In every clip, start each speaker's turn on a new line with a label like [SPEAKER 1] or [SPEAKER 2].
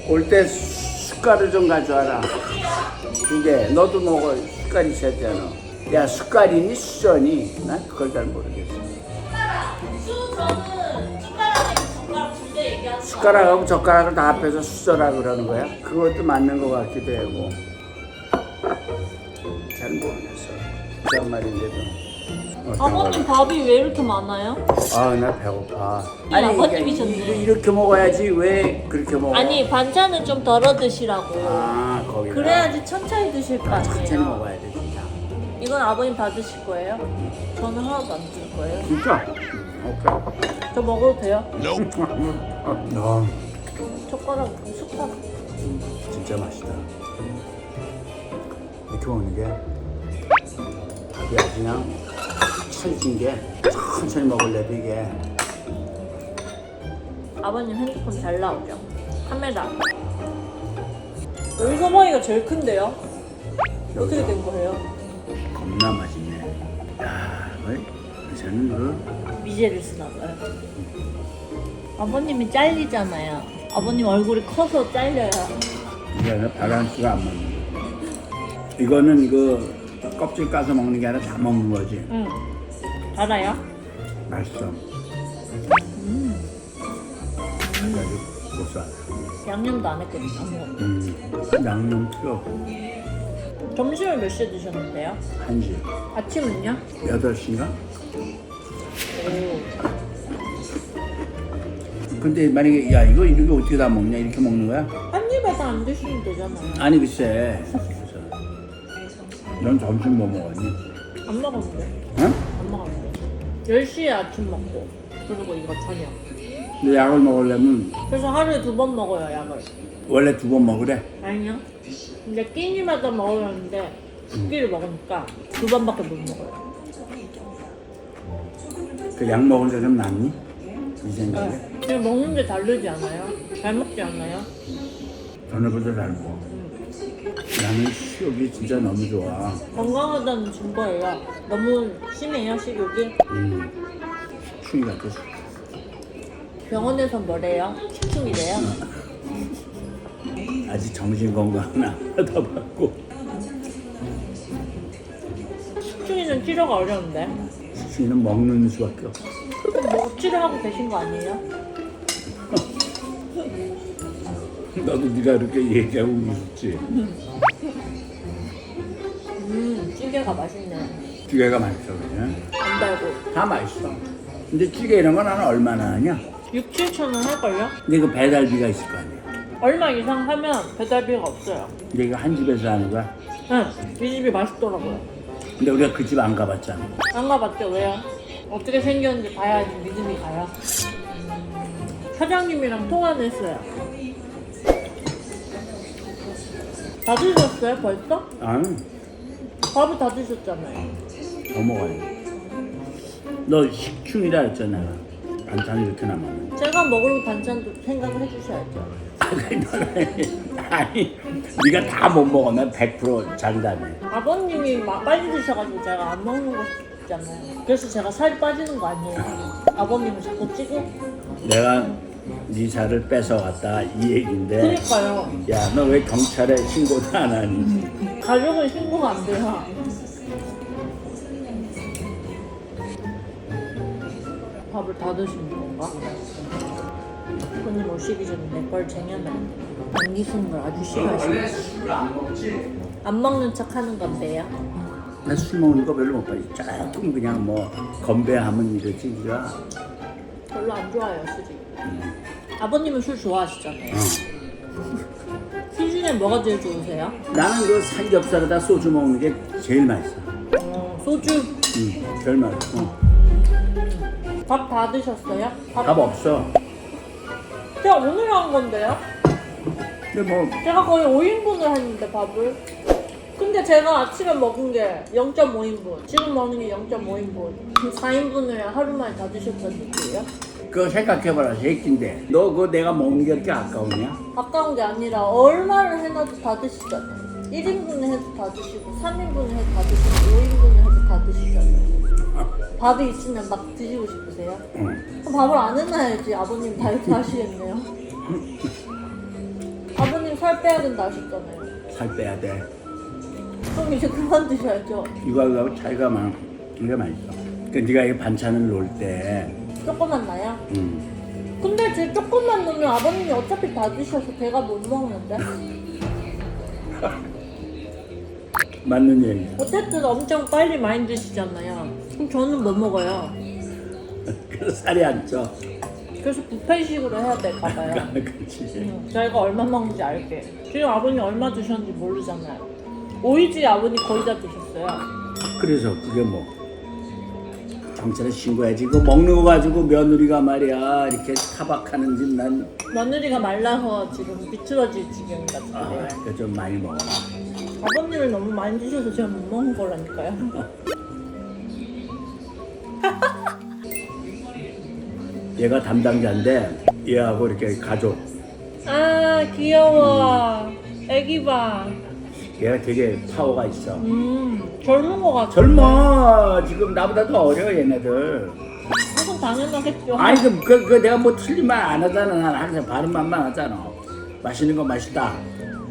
[SPEAKER 1] 올 때 숟가루 좀 가져와라. 2개. 너도 먹어. 숟갈 있어야 되잖아. 야, 숟갈이니 수저니? 난 그걸 잘 모르겠어.
[SPEAKER 2] 저는 숟가락이랑 젓가락 둘다 얘기하는 거
[SPEAKER 1] 숟가락하고 젓가락을 다 합해서 수저라 그러는 거야? 그것도 맞는 것 같기도 하고. 잘 모르겠어. 그런 말인데도.
[SPEAKER 2] 아버님 밥이 왜 이렇게 많아요?
[SPEAKER 1] 아, 나 배고파.
[SPEAKER 2] 아버님이셨네.
[SPEAKER 1] 이렇게 먹어야지. 왜 그렇게 먹어?
[SPEAKER 2] 아니 반찬은 좀 덜어 드시라고.
[SPEAKER 1] 아, 거기다.
[SPEAKER 2] 그래야지 천천히 드실 거 아니에요.
[SPEAKER 1] 천천히 먹어야 돼, 진짜.
[SPEAKER 2] 이건 아버님 다 드실 거예요? 저는 하나도 안 드실 거예요.
[SPEAKER 1] 진짜? 오케이.
[SPEAKER 2] 저 먹어도 돼요? 젓가락, 숟가락.
[SPEAKER 1] 진짜 맛있다. 이렇게 먹는 게 밥이 아주 그냥 찰진 게 천천히 먹을래도 이게
[SPEAKER 2] 아버님 핸드폰 잘 나오죠? 카메라. 여기 서방이가 제일 큰데요? 어떻게 된 거예요?
[SPEAKER 1] 겁나 맛있네. 야, 요새는 그
[SPEAKER 2] 미제를 쓰나 봐요. 아버님이 잘리잖아요. 아버님 얼굴이 커서 잘려요.
[SPEAKER 1] 이게 밸런스가 안 맞는 거야. 이거는 그 껍질 까서 먹는 게 아니라 다 먹는 거지.
[SPEAKER 2] 응. 알아요?
[SPEAKER 1] 맛있어. 아주 고소하다.
[SPEAKER 2] 양념도 안 했거든요. 아무것도.
[SPEAKER 1] 양념 필요
[SPEAKER 2] 점심을 몇 시에 드셨는데요?
[SPEAKER 1] 1시.
[SPEAKER 2] 아침은요?
[SPEAKER 1] 8시인가?
[SPEAKER 2] 오.
[SPEAKER 1] 근데 만약에 야 이거 이렇게 어떻게 다 먹냐 이렇게 먹는 거야?
[SPEAKER 2] 한 입에서 안 드시면 되잖아요.
[SPEAKER 1] 아니 글쎄. 넌 점심 뭐 먹었니?
[SPEAKER 2] 안 먹었는데.
[SPEAKER 1] 응?
[SPEAKER 2] 안 먹었는데. 10시에 아침 먹고 그리고 이거 저녁.
[SPEAKER 1] 근데 약을 먹으려면
[SPEAKER 2] 그래서 하루에 2번 먹어요 약을.
[SPEAKER 1] 원래 2번 먹으래.
[SPEAKER 2] 아니요. 근데 끼니마다 먹으려는데 2끼를 먹으니까 2번밖에 못 먹어요.
[SPEAKER 1] 그 약 먹은 게 좀 낫니? 이 생각에?
[SPEAKER 2] 네. 그냥 먹는 게 다르지 않아요? 잘 먹지 않나요?
[SPEAKER 1] 전에보다 잘 먹어. 나는 식욕이 진짜 너무 좋아.
[SPEAKER 2] 건강하다는 증거예요. 너무 심해요 식욕이?
[SPEAKER 1] 식충이 같아서.
[SPEAKER 2] 병원에서 뭐래요? 식충이래요?
[SPEAKER 1] 아직 정신 건강은 안 받아봤고.
[SPEAKER 2] 식충이는 치료가 어려운데.
[SPEAKER 1] 식충이는 먹는 수밖에 없어.
[SPEAKER 2] 그럼 뭐 치료하고 계신 거 아니에요?
[SPEAKER 1] 나도 네가 이렇게 얘기하고 있었지.
[SPEAKER 2] 찌개가 맛있네.
[SPEAKER 1] 찌개가 맛있어 그냥.
[SPEAKER 2] 안 달고.
[SPEAKER 1] 다 맛있어. 근데 찌개 이런 거 나는 얼마나 하냐?
[SPEAKER 2] 6, 7천 원 할걸요?
[SPEAKER 1] 근데 그 배달비가 있을 거 아니야.
[SPEAKER 2] 얼마 이상 하면 배달비가 없어요.
[SPEAKER 1] 근데 이거 한 집에서 하는 거야?
[SPEAKER 2] 응, 이 집이 맛있더라고요.
[SPEAKER 1] 근데 우리가 그 집 안 가봤잖아.
[SPEAKER 2] 안 가봤죠? 왜요? 어떻게 생겼는지 봐야지 믿음이 가요. 사장님이랑 통화는 했어요. 다 드셨어요 벌써?
[SPEAKER 1] 아니,
[SPEAKER 2] 밥을 다 드셨잖아요.
[SPEAKER 1] 더 먹어야지. 너 식충이라 했잖아. 반찬이 이렇게 남았는데.
[SPEAKER 2] 제가 먹을 반찬도 생각을 해주셔야죠.
[SPEAKER 1] 아니, 네가 다 못 먹어. 난 100% 잔다며.
[SPEAKER 2] 아버님이 빨리 드셔가지고 제가 안 먹는 거 있잖아요. 그래서 제가 살이 빠지는 거 아니에요. 아버님은 자꾸 찌고.
[SPEAKER 1] 내가 네 살을 뺏어갔다 이 얘긴데.
[SPEAKER 2] 그러니까요.
[SPEAKER 1] 야, 너 왜 경찰에 신고도 안 하니?
[SPEAKER 2] 가족은 신고가 안 돼요. 밥을 다 드시는 건가? 손님 오시기 전에 내 걸 쟁여놔요. 남기 쓰는 걸 아주 싫어하시네.
[SPEAKER 1] 술을 안 먹지?
[SPEAKER 2] 안 먹는 척 하는 건데요.
[SPEAKER 1] 나 술 먹는 거 별로 못 봐요. 조금 그냥 뭐 건배하면 이러지 네가.
[SPEAKER 2] 별로 안 좋아해요, 술이. 아버님은 술 좋아하시잖아요. 술 중에 뭐가 제일 좋으세요?
[SPEAKER 1] 나는 그 삼겹살에다 소주 먹는 게 제일 맛있어.
[SPEAKER 2] 소주.
[SPEAKER 1] 제일 맛있어.
[SPEAKER 2] 밥 다 드셨어요?
[SPEAKER 1] 밥 없어.
[SPEAKER 2] 제가 오늘 한 건데요?
[SPEAKER 1] 근데 뭐
[SPEAKER 2] 제가 거의 5인분을 했는데 밥을. 근데 제가 아침에 먹은 게 0.5인분, 지금 먹는 게 0.5인분. 4인분을 하루 만에 다 드셨다는 얘기예요?
[SPEAKER 1] 그거 생각해봐라. 새끼인데 너 그거 내가 먹는 게 이렇게 아까우냐?
[SPEAKER 2] 아까운 게 아니라 얼마를 해놔도 다 드시잖아요. 1인분을 해도 다 드시고 3인분을 해도 다 드시고 5인분을 해도 다 드시잖아요. 밥이 있으면 막 드시고 싶으세요? 밥을 안 해놔야지 아버님 다이어트 하시겠네요. 아버님 살 빼야 된다 하셨잖아요.
[SPEAKER 1] 살 빼야 돼.
[SPEAKER 2] 그럼 이제 그만 드셔야죠.
[SPEAKER 1] 이거하고 차이가 많아. 이게 맛있어. 그 네가 이 반찬을 놓을 때,
[SPEAKER 2] 조금만 나요? 근데 제 조금만 넣으면 아버님이 어차피 다 드셔서 제가 못 먹는데?
[SPEAKER 1] 맞는 얘기.
[SPEAKER 2] 어쨌든 엄청 빨리 많이 드시잖아요. 그럼 저는 못 먹어요.
[SPEAKER 1] 그래서 살이 안 쪄.
[SPEAKER 2] 그래서 뷔페식으로 해야 될까봐요.
[SPEAKER 1] 그렇지.
[SPEAKER 2] 저희가 얼마 먹는지 알게. 지금 아버님 얼마 드셨는지 모르잖아요. 오이지 아버님 거의 다 드셨어요.
[SPEAKER 1] 그래서 그게 뭐 경찰에 신고해야지. 이거 먹는 거 가지고 며느리가 말이야 이렇게 타박하는 집 난
[SPEAKER 2] 며느리가 말라서 지금 비틀어질 지경 같은데.
[SPEAKER 1] 그거 좀 많이 먹어.
[SPEAKER 2] 아버님을 너무 많이 드셔서 제가 못 먹은 거라니까요.
[SPEAKER 1] 얘가 담당자인데 얘하고 이렇게 가족.
[SPEAKER 2] 아 귀여워. 애기 봐.
[SPEAKER 1] 얘가 되게 파워가 있어.
[SPEAKER 2] 젊은 거 같아.
[SPEAKER 1] 젊어. 지금 나보다 더 어려 얘네들.
[SPEAKER 2] 그건 당연하겠죠.
[SPEAKER 1] 아니 그 내가 뭐 틀린 말 안 하잖아. 난 항상 바른 말만 하잖아. 맛있는 거 맛있다.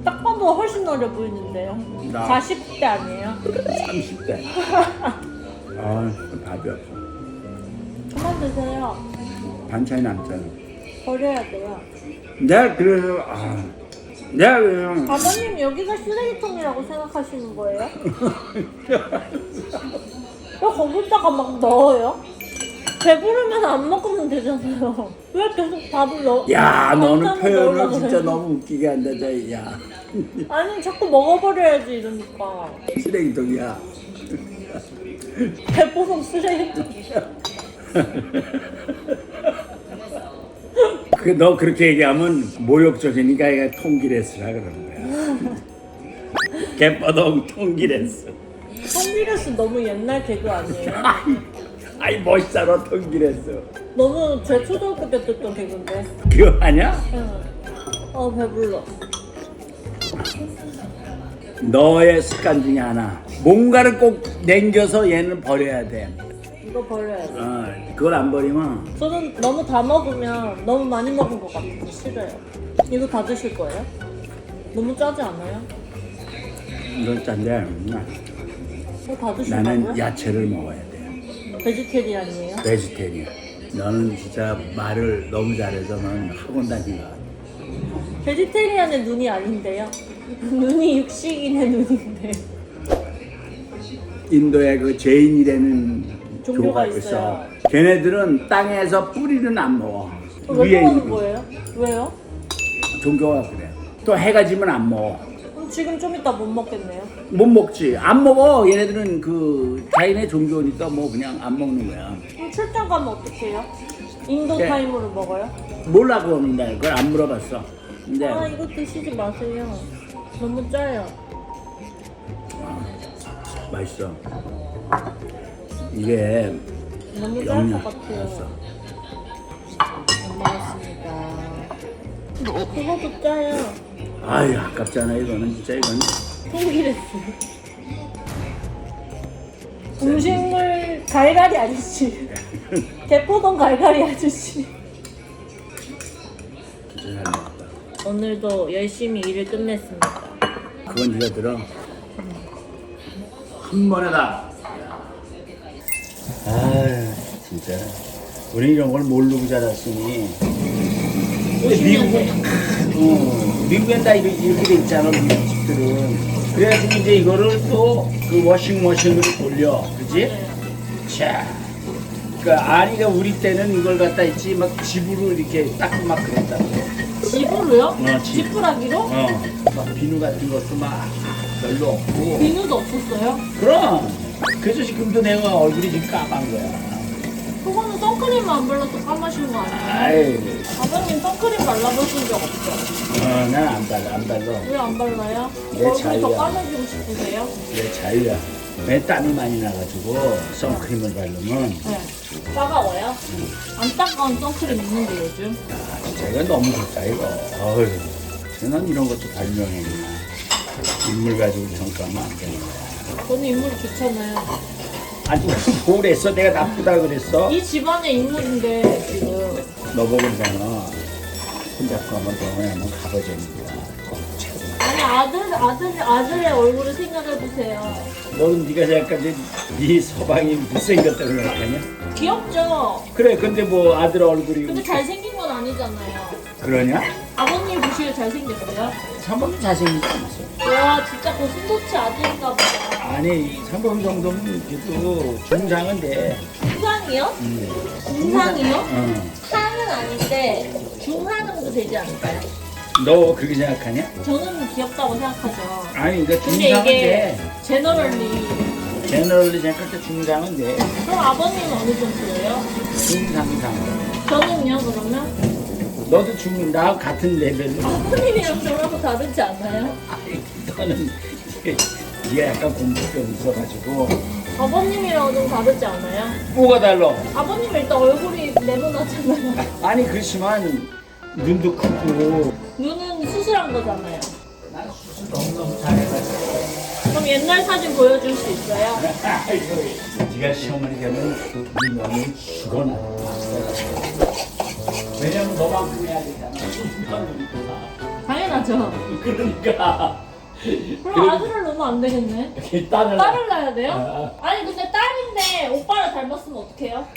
[SPEAKER 2] 딱 봐도 훨씬 어려 보이는데요.
[SPEAKER 1] 나.
[SPEAKER 2] 40대 아니에요?
[SPEAKER 1] 30대. 답이 없어.
[SPEAKER 2] 그만 드세요.
[SPEAKER 1] 반찬이 남잖아.
[SPEAKER 2] 버려야 돼요.
[SPEAKER 1] 내가 그래서 내가 그냥
[SPEAKER 2] 아버님 여기가 쓰레기통이라고 생각하시는 거예요? 왜 거기다가 막 넣어요? 배부르면 안 먹으면 되잖아요. 왜 계속 밥을 넣어?
[SPEAKER 1] 야 너는
[SPEAKER 2] 반찬을
[SPEAKER 1] 표현을
[SPEAKER 2] 넣으려고
[SPEAKER 1] 진짜
[SPEAKER 2] 그래요?
[SPEAKER 1] 너무 웃기게 한다 야
[SPEAKER 2] 아니 자꾸 먹어버려야지 이러니까.
[SPEAKER 1] 쓰레기통이야.
[SPEAKER 2] 배부른 쓰레기통이야.
[SPEAKER 1] 너 그렇게 얘기하면 모욕적이니까 얘가 통기레스라 그러는 거야. 개뻐동 통기레스.
[SPEAKER 2] 통기레스 너무 옛날 개그 아니에요?
[SPEAKER 1] 아이 멋있잖아 통기레스.
[SPEAKER 2] 너무 제 초등학교 때 듣던 개그인데.
[SPEAKER 1] 그거 아냐?
[SPEAKER 2] 응. 배불러.
[SPEAKER 1] 너의 습관 중에 하나. 뭔가를 꼭 남겨서 얘는 버려야 돼.
[SPEAKER 2] 이거 버려야 돼.
[SPEAKER 1] 그걸 안 버리면
[SPEAKER 2] 저는 너무 다 먹으면 너무 많이 먹은 것 같아서 싫어요. 이거 다 드실 거예요? 너무 짜지 않아요?
[SPEAKER 1] 이건 짠데
[SPEAKER 2] 이거 다 드신다고요?
[SPEAKER 1] 나는 야채를 먹어야 돼.
[SPEAKER 2] 베지테리안이에요?
[SPEAKER 1] 베지테리언. 너는 진짜 말을 너무 잘해서 넌 학원 다닌 것 같아.
[SPEAKER 2] 베지테리안의 눈이 아닌데요? 눈이 육식인의 눈인데.
[SPEAKER 1] 인도에 그 제인이라는
[SPEAKER 2] 종교가
[SPEAKER 1] 교가
[SPEAKER 2] 있어요.
[SPEAKER 1] 걔네들은 땅에서 뿌리는 안 먹어.
[SPEAKER 2] 왜
[SPEAKER 1] 위에
[SPEAKER 2] 그러는
[SPEAKER 1] 있는
[SPEAKER 2] 거예요? 왜요?
[SPEAKER 1] 종교가 그래. 또 해가 지면 안 먹어.
[SPEAKER 2] 그럼 지금 좀 이따 못 먹겠네요.
[SPEAKER 1] 못 먹지. 안 먹어. 얘네들은 그 자기네 종교니까 뭐 그냥 안 먹는 거야.
[SPEAKER 2] 그럼 출장 가면 어떡해요? 인도
[SPEAKER 1] 네.
[SPEAKER 2] 타임으로 먹어요?
[SPEAKER 1] 몰라 그러는데 그걸 안 물어봤어. 근데
[SPEAKER 2] 이거 드시지 마세요. 너무 짜요.
[SPEAKER 1] 맛있어. 이게
[SPEAKER 2] 너무 짤
[SPEAKER 1] 영양.
[SPEAKER 2] 것 같아요.
[SPEAKER 1] 알았어.
[SPEAKER 2] 안 먹었습니다. 그것도 짜요.
[SPEAKER 1] 아유 아깝잖아 이거는 진짜 이건.
[SPEAKER 2] 통기레스. 음식물 갈갈이 아저씨. 개포동 갈갈이 아저씨.
[SPEAKER 1] 진짜 잘 먹었다.
[SPEAKER 2] 오늘도 열심히 일을 끝냈습니다.
[SPEAKER 1] 그건 네가 들어. 한 번에 다. 아유 진짜 우리 이런 걸 모르고 자랐으니. 미국엔 다 이렇게 돼 있잖아 미국 집들은. 그래가지고 이제 이거를 또 그 워싱머신으로 돌려, 그지? 자, 아니가 우리 때는 이걸 갖다 있지 막 집으로 이렇게 닦고 막 그랬다고.
[SPEAKER 2] 집으로요?
[SPEAKER 1] 집.
[SPEAKER 2] 지푸라기로?
[SPEAKER 1] 막 비누 같은 것도 막 별로 없고.
[SPEAKER 2] 비누도 없었어요?
[SPEAKER 1] 그럼 그래서 지금도 내가 얼굴이 지금 까만 거야.
[SPEAKER 2] 그거는 선크림 안 발라서 까마신 거 아니에요?
[SPEAKER 1] 아이,
[SPEAKER 2] 아버님 선크림 발라보신 적 없죠?
[SPEAKER 1] 난 안 발라, 안 발라.
[SPEAKER 2] 왜 안 발라요?
[SPEAKER 1] 내
[SPEAKER 2] 얼굴이 더
[SPEAKER 1] 자유야.
[SPEAKER 2] 까매지고 싶으세요?
[SPEAKER 1] 내 자유야. 내 땀이 많이 나가지고 선크림을 바르면
[SPEAKER 2] 네. 따가워요? 안 따가운 선크림 있는데 요즘?
[SPEAKER 1] 진짜 이거 너무 좋다 이거. 어휴, 난 이런 것도 발명했구나. 인물 가지고 평가하면 안 되는 거야.
[SPEAKER 2] 저는 인물이 좋잖아요.
[SPEAKER 1] 아니 뭘 했어? 내가 나쁘다 그랬어?
[SPEAKER 2] 이 집안의 인물인데 지금
[SPEAKER 1] 너 보고 그러잖아. 혼자 가면 병원에 한번 가보자는 거야.
[SPEAKER 2] 아들의 얼굴을 생각해보세요.
[SPEAKER 1] 너는 네가 생각하는데 네 서방이 못생겼다고 생각하냐?
[SPEAKER 2] 귀엽죠?
[SPEAKER 1] 그래 근데 뭐 아들 얼굴이
[SPEAKER 2] 근데 잘생긴 건 아니잖아요.
[SPEAKER 1] 그러냐?
[SPEAKER 2] 아버님 보시기에 잘생겼어요?
[SPEAKER 1] 삼범 잘생기지 않았어.
[SPEAKER 2] 와 진짜 고슴도치 아들인가 보다.
[SPEAKER 1] 아니 삼범 정도면 그래도 중상인데.
[SPEAKER 2] 중상이요? 중상이요?
[SPEAKER 1] 어.
[SPEAKER 2] 상은 아닌데 중하 정도 되지 않을까요?
[SPEAKER 1] 너 그렇게 생각하냐?
[SPEAKER 2] 저는 귀엽다고 생각하죠.
[SPEAKER 1] 아니 그러니까
[SPEAKER 2] 근데 이게
[SPEAKER 1] 중상인데
[SPEAKER 2] 제너럴리.
[SPEAKER 1] 제너럴리 생각할 때 중상인데
[SPEAKER 2] 그럼 아버님은 어느 정도예요?
[SPEAKER 1] 중상상.
[SPEAKER 2] 저는요 그러면?
[SPEAKER 1] 너도 중 나하고 같은 레벨로.
[SPEAKER 2] 아버님이랑 저랑은 다르지 않아요?
[SPEAKER 1] 아니 너는 네가 약간 공포병 있어가지고.
[SPEAKER 2] 아버님이랑 좀 다르지 않아요?
[SPEAKER 1] 뭐가 달라?
[SPEAKER 2] 아버님 일단 얼굴이 네모나잖아요.
[SPEAKER 1] 아니 그렇지만 눈도 크고.
[SPEAKER 2] 눈은 수술한 거잖아요.
[SPEAKER 1] 난 수술 너무너무 잘해가지고.
[SPEAKER 2] 그럼 옛날 사진 보여줄 수 있어요?
[SPEAKER 1] 아이고, 네가 시어머니 되면 네 명이 죽어나. 왜냐면 너만큼 해야 되잖아.
[SPEAKER 2] 당연하죠.
[SPEAKER 1] 그러니까.
[SPEAKER 2] 그럼 아들을 넣으면 안 되겠네.
[SPEAKER 1] 이렇게 딸을
[SPEAKER 2] 낳아야 돼요? 아니 근데 딸인데 오빠를 닮았으면 어떡해요?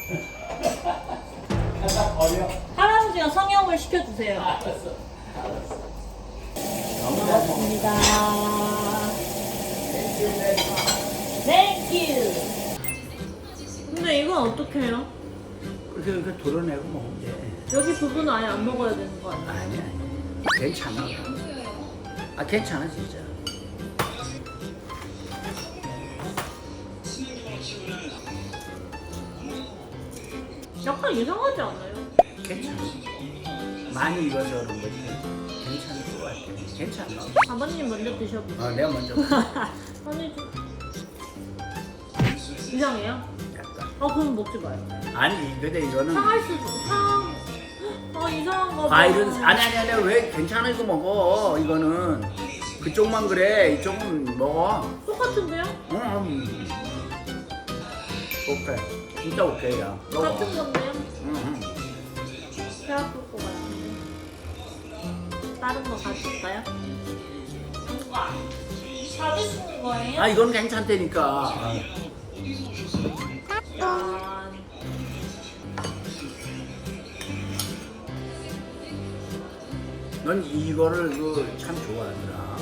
[SPEAKER 1] 갖다 버려.
[SPEAKER 2] 할아버지가 성형을 시켜주세요.
[SPEAKER 1] 알았어.
[SPEAKER 2] 반갑습니다. 땡큐. 근데 이건 어떻게 해요?
[SPEAKER 1] 그렇게 도려내고 먹으면 돼.
[SPEAKER 2] 여기 부분은 아예 안 먹어야 되는 거 아니에요?
[SPEAKER 1] 아니야. 괜찮아. 아 괜찮아 진짜.
[SPEAKER 2] 약간 이상하지 않아요?
[SPEAKER 1] 괜찮아. 많이 익어서 그런 거지. 괜찮을 것 같아. 괜찮아.
[SPEAKER 2] 아버님 먼저 드셔보세요.
[SPEAKER 1] 내가 먼저.
[SPEAKER 2] 아니 좀 이상해요?
[SPEAKER 1] 약간.
[SPEAKER 2] 그럼 먹지 마요.
[SPEAKER 1] 아니 근데 이거는
[SPEAKER 2] 상할 수도 이상한가 봐.
[SPEAKER 1] 과일은 아니 왜 괜찮아 이거 먹어. 이거는 그쪽만 그래. 이쪽은 먹어.
[SPEAKER 2] 똑같은데요?
[SPEAKER 1] 오케이. 진짜 오케이야. 먹어.
[SPEAKER 2] 같은 건데요?
[SPEAKER 1] 응.
[SPEAKER 2] 배 아플 것 같은데. 다른 거 가실까요? 받으시는 거예요?
[SPEAKER 1] 아 이건 괜찮다니까.
[SPEAKER 2] 짠.
[SPEAKER 1] 넌 이거를 참 좋아하더라.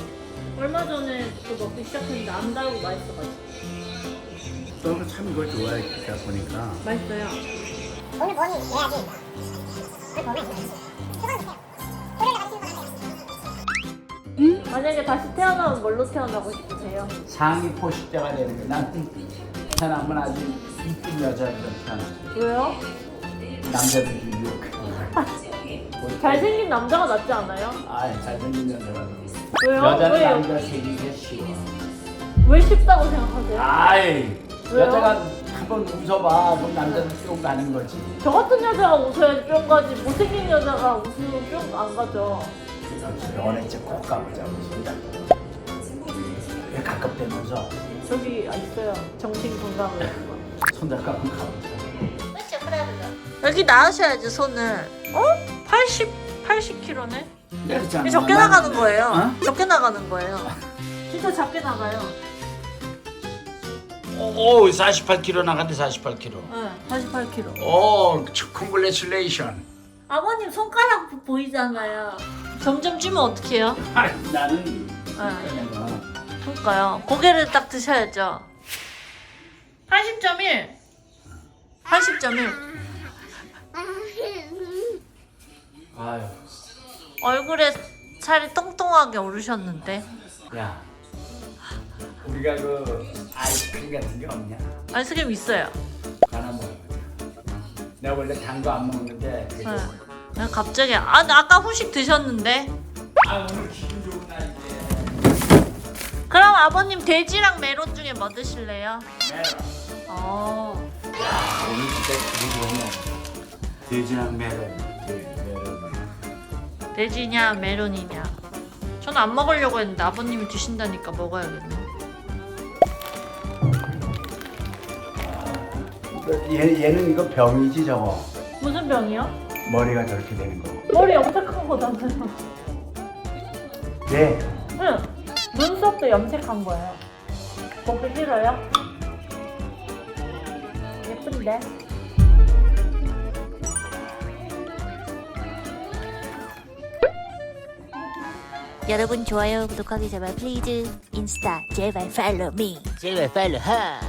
[SPEAKER 2] 얼마 전에 또 먹기 시작했는데 안 달고 맛있어가지고.
[SPEAKER 1] 너는 참 이걸 좋아했다 보니까.
[SPEAKER 2] 맛있어요.
[SPEAKER 3] 오늘 뭐니 해야지. 오늘 보면
[SPEAKER 2] 만약에 다시 태어나면 뭘로 태어나고 싶으세요?
[SPEAKER 1] 상위 포식자가 되는 게 나는 태어나면 아주 이쁜 여자를 태어났어.
[SPEAKER 2] 왜요?
[SPEAKER 1] 남자들이 유혹해.
[SPEAKER 2] 잘생긴 남자가 낫지 않아요?
[SPEAKER 1] 잘생긴 여자가.
[SPEAKER 2] 왜요?
[SPEAKER 1] 여자는
[SPEAKER 2] 왜요?
[SPEAKER 1] 남자 생기기 싫어.
[SPEAKER 2] 왜 쉽다고 생각하세요?
[SPEAKER 1] 왜요? 여자가 한번 웃어봐. 그럼 남자는 뿅 가는 거지.
[SPEAKER 2] 저 같은 여자가 웃어야지 뿅 가지. 못생긴 여자가 웃으면 뿅 안 가죠.
[SPEAKER 1] 연애 꼭 가보자고 진짜. 왜 가깝다면서
[SPEAKER 2] 저기 있어요. 정신 건강을.
[SPEAKER 1] 손잡고 한번 가보자.
[SPEAKER 2] 여기 나으셔야지 손을. 80kg네?
[SPEAKER 1] 그렇잖아.
[SPEAKER 2] 적게 나가는 거예요.
[SPEAKER 1] 어?
[SPEAKER 2] 적게 나가는 거예요. 진짜 작게 나가요.
[SPEAKER 1] 48kg 나갔대 48kg.
[SPEAKER 2] 네, 48kg.
[SPEAKER 1] Congratulation.
[SPEAKER 2] 아버님 손가락 보이잖아요. 점점 찌면 어떡해요?
[SPEAKER 1] 나는
[SPEAKER 2] 내가. 그러니까요. 고개를 딱 드셔야죠. 80.1. 80.1.
[SPEAKER 1] 아유,
[SPEAKER 2] 얼굴에 살이 똥똥하게 오르셨는데.
[SPEAKER 1] 야, 우리가 아이스크림 같은 게 없냐?
[SPEAKER 2] 아이스크림 있어요.
[SPEAKER 1] 하나 먹어보자. 내가 원래 단 거 안 먹는데.
[SPEAKER 2] 네. 그냥 갑자기 아까 후식 드셨는데.
[SPEAKER 1] 오늘 기분 좋은 날인데.
[SPEAKER 2] 그럼 아버님 돼지랑 메론 중에 뭐 드실래요?
[SPEAKER 1] 메론. 오늘 진짜 기분 좋은 날. 돼지랑 메론.
[SPEAKER 2] 돼지냐 메론이냐. 저는 안 먹으려고 했는데 아버님이 드신다니까 먹어야겠네.
[SPEAKER 1] 얘는 이거 병이지 저거.
[SPEAKER 2] 무슨 병이요?
[SPEAKER 1] 머리가 저렇게 되는 거.
[SPEAKER 2] 머리 엄청 큰 거잖아요.
[SPEAKER 1] 네.
[SPEAKER 2] 응. 눈썹도 염색한 거예요. 보기 싫어요? 예쁜데?
[SPEAKER 4] 여러분 좋아요 구독하기 제발 플리즈 인스타 제발 팔로우 미 제발 팔로우 하